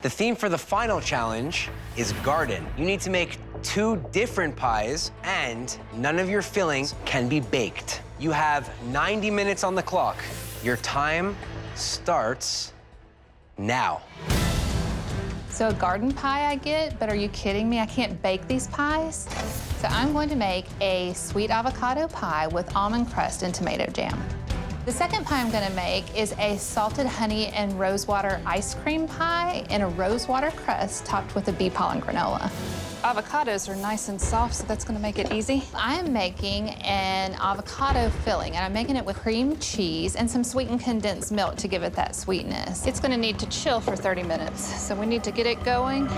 The theme for the final challenge is garden. You need to make 2 different pies, and none of your fillings can be baked. You have 90 minutes on the clock. Your time starts now. So a garden pie I get, but are you kidding me? I can't bake these pies. So I'm going to make a sweet avocado pie with almond crust and tomato jam. The second pie I'm gonna make is a salted honey and rosewater ice cream pie in a rosewater crust topped with a bee pollen granola. Avocados are nice and soft, so that's gonna make it easy. I'm making an avocado filling, and I'm making it with cream cheese and some sweetened condensed milk to give it that sweetness. It's gonna need to chill for 30 minutes, so we need to get it going.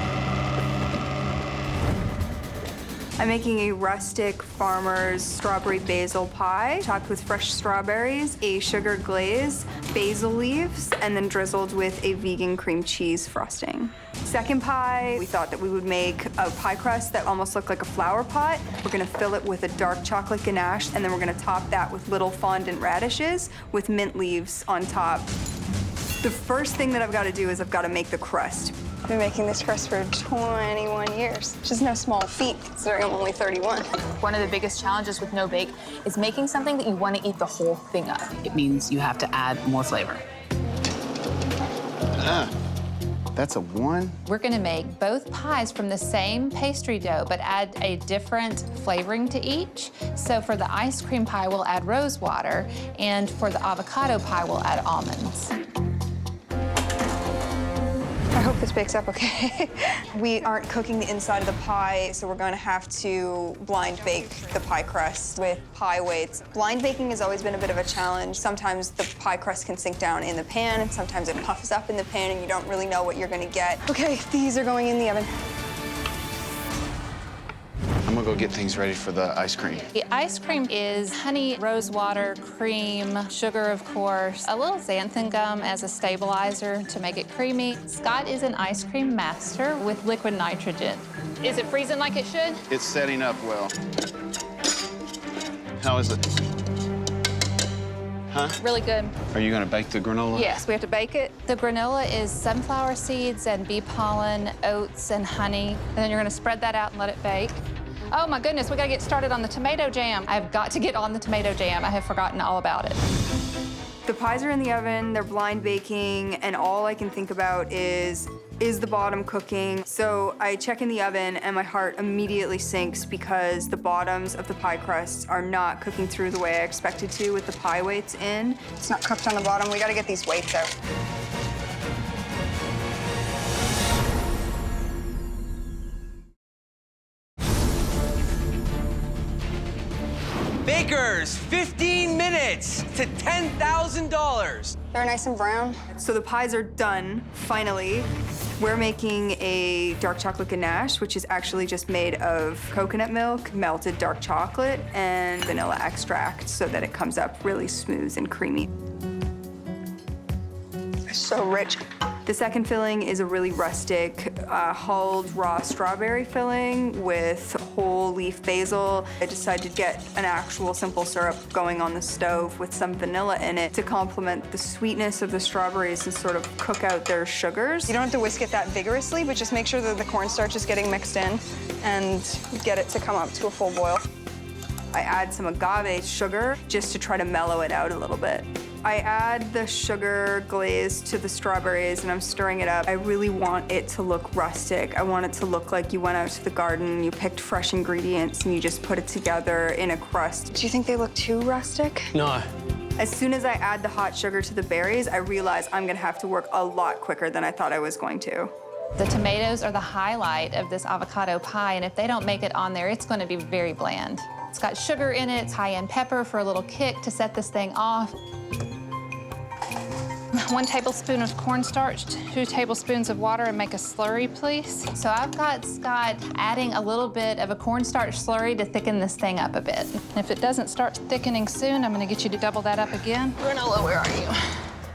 I'm making a rustic farmer's strawberry basil pie, topped with fresh strawberries, a sugar glaze, basil leaves, and then drizzled with a vegan cream cheese frosting. Second pie, we thought that we would make a pie crust that almost looked like a flower pot. We're gonna fill it with a dark chocolate ganache, and then we're gonna top that with little fondant radishes with mint leaves on top. The first thing that I've gotta do is I've gotta make the crust. I've been making this crust for 21 years, which is no small feat considering I'm only 31. One of the biggest challenges with no bake is making something that you want to eat the whole thing of. It means you have to add more flavor. That's a 1. We're gonna make both pies from the same pastry dough, but add a different flavoring to each. So for the ice cream pie, we'll add rose water, and for the avocado pie, we'll add almonds. I hope this bakes up okay. We aren't cooking the inside of the pie, so we're going to have to blind bake the pie crust with pie weights. Blind baking has always been a bit of a challenge. Sometimes the pie crust can sink down in the pan, and sometimes it puffs up in the pan, and you don't really know what you're going to get. Okay, these are going in the oven. I'm gonna go get things ready for the ice cream. The ice cream is honey, rose water, cream, sugar, of course, a little xanthan gum as a stabilizer to make it creamy. Scott is an ice cream master with liquid nitrogen. Is it freezing like it should? It's setting up well. How is it? Huh? Really good. Are you gonna bake the granola? Yes, we have to bake it. The granola is sunflower seeds and bee pollen, oats, and honey. And then you're gonna spread that out and let it bake. Oh my goodness, we gotta get started on the tomato jam. I've got to get on the tomato jam. I have forgotten all about it. The pies are in the oven, they're blind baking, and all I can think about is the bottom cooking? So I check in the oven and my heart immediately sinks because the bottoms of the pie crusts are not cooking through the way I expected to with the pie weights in. It's not cooked on the bottom. We got to get these weights out. Bakers, 15 minutes to $10,000. They're nice and brown. So the pies are done, finally. We're making a dark chocolate ganache, which is actually just made of coconut milk, melted dark chocolate, and vanilla extract so that it comes up really smooth and creamy. It's so rich. The second filling is a really rustic, hulled raw strawberry filling with whole leaf basil. I decided to get an actual simple syrup going on the stove with some vanilla in it to complement the sweetness of the strawberries and sort of cook out their sugars. You don't have to whisk it that vigorously, but just make sure that the cornstarch is getting mixed in and get it to come up to a full boil. I add some agave sugar just to try to mellow it out a little bit. I add the sugar glaze to the strawberries and I'm stirring it up. I really want it to look rustic. I want it to look like you went out to the garden, you picked fresh ingredients and you just put it together in a crust. Do you think they look too rustic? No. As soon as I add the hot sugar to the berries, I realize I'm gonna have to work a lot quicker than I thought I was going to. The tomatoes are the highlight of this avocado pie, and if they don't make it on there, it's gonna be very bland. It's got sugar in it, cayenne pepper for a little kick to set this thing off. 1 tablespoon of cornstarch, 2 tablespoons of water, and make a slurry, please. So I've got Scott adding a little bit of a cornstarch slurry to thicken this thing up a bit. And if it doesn't start thickening soon, I'm gonna get you to double that up again. Granola, where are you?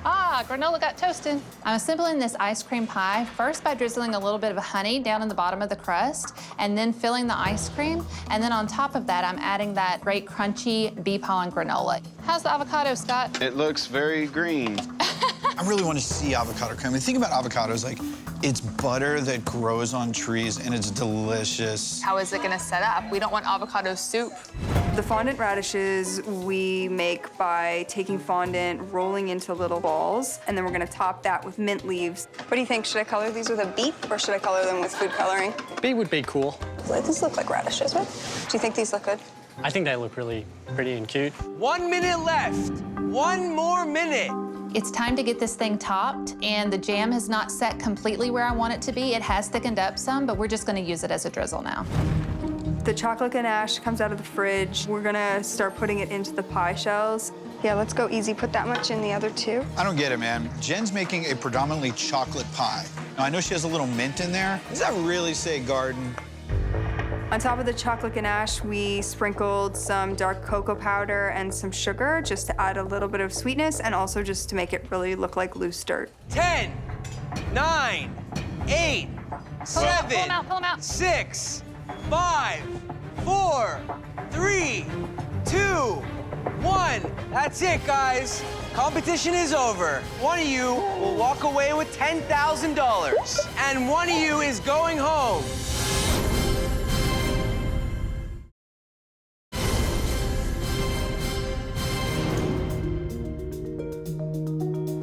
Ah, granola got toasted. I'm assembling this ice cream pie first by drizzling a little bit of honey down in the bottom of the crust and then filling the ice cream. And then on top of that, I'm adding that great crunchy bee pollen granola. How's the avocado, Scott? It looks very green. I really want to see avocado cream. I mean, think about avocados like it's butter that grows on trees and it's delicious. How is it gonna set up? We don't want avocado soup. The fondant radishes we make by taking fondant, rolling into little balls, and then we're gonna top that with mint leaves. What do you think? Should I color these with a beet or should I color them with food coloring? Beet would be cool. These look like radishes, right? Do you think these look good? I think they look really pretty and cute. 1 minute left. 1 more minute. It's time to get this thing topped, and the jam has not set completely where I want it to be. It has thickened up some, but we're just gonna use it as a drizzle now. The chocolate ganache comes out of the fridge. We're gonna start putting it into the pie shells. Yeah, let's go easy. Put that much in the other two. I don't get it, man. Jen's making a predominantly chocolate pie. Now, I know she has a little mint in there. Does that really say garden? On top of the chocolate ganache, we sprinkled some dark cocoa powder and some sugar just to add a little bit of sweetness and also just to make it really look like loose dirt. 10, 9, 8, 7, pull 'em out, pull 'em out. 6, 5, 4, 3, 2, 1. That's it, guys. Competition is over. One of you will walk away with $10,000, and one of you is going home.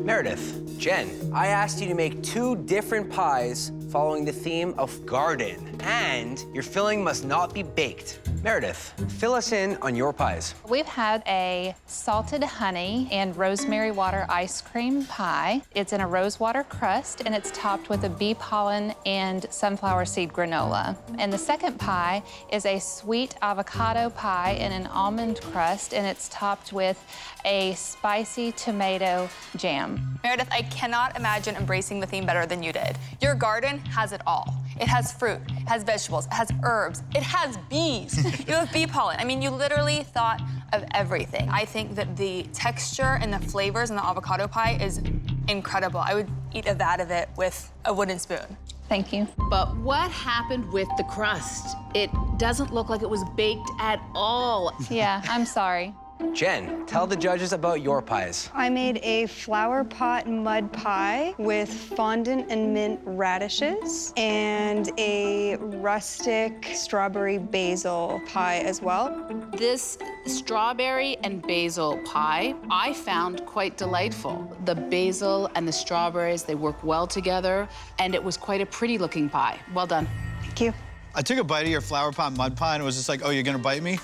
Meredith, Jen, I asked you to make 2 different pies following the theme of garden, and your filling must not be baked. Meredith, fill us in on your pies. We've had a salted honey and rosemary water ice cream pie. It's in a rose water crust, and it's topped with a bee pollen and sunflower seed granola. And the second pie is a sweet avocado pie in an almond crust, and it's topped with a spicy tomato jam. Meredith, I cannot imagine embracing the theme better than you did. Your garden has it all. It has fruit, it has vegetables, it has herbs, it has bees. You have bee pollen. I mean, you literally thought of everything. I think that the texture and the flavors in the avocado pie is incredible. I would eat a vat of it with a wooden spoon. Thank you. But what happened with the crust? It doesn't look like it was baked at all. Yeah, I'm sorry. Jen, tell the judges about your pies. I made a flower pot mud pie with fondant and mint radishes and a rustic strawberry basil pie as well. This strawberry and basil pie, I found quite delightful. The basil and the strawberries, they work well together, and it was quite a pretty looking pie. Well done. Thank you. I took a bite of your flower pot mud pie and it was just like, oh, you're gonna bite me?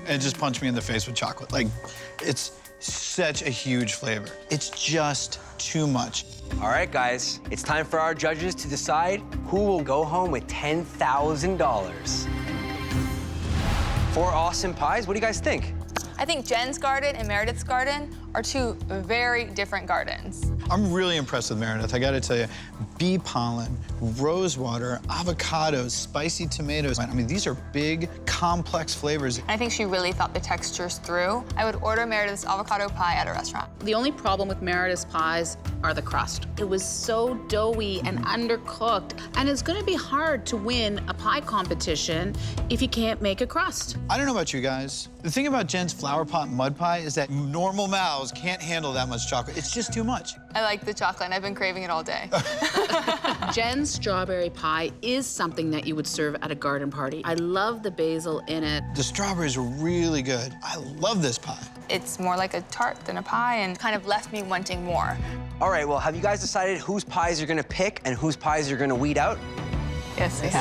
And it just punched me in the face with chocolate. Like, it's such a huge flavor. It's just too much. All right, guys, it's time for our judges to decide who will go home with $10,000. 4 awesome pies. What do you guys think? I think Jen's garden and Meredith's garden are 2 very different gardens. I'm really impressed with Meredith, I gotta tell you. Bee pollen, rose water, avocados, spicy tomatoes. I mean, these are big, complex flavors. I think she really thought the textures through. I would order Meredith's avocado pie at a restaurant. The only problem with Meredith's pies are the crust. It was so doughy and undercooked, and it's gonna be hard to win a pie competition if you can't make a crust. I don't know about you guys. The thing about Jen's flower pot mud pie is that normal mouths can't handle that much chocolate. It's just too much. I like the chocolate, and I've been craving it all day. Jen's strawberry pie is something that you would serve at a garden party. I love the basil in it. The strawberries are really good. I love this pie. It's more like a tart than a pie and kind of left me wanting more. All right, well, have you guys decided whose pies you're gonna pick and whose pies you're gonna weed out? Yes, we have.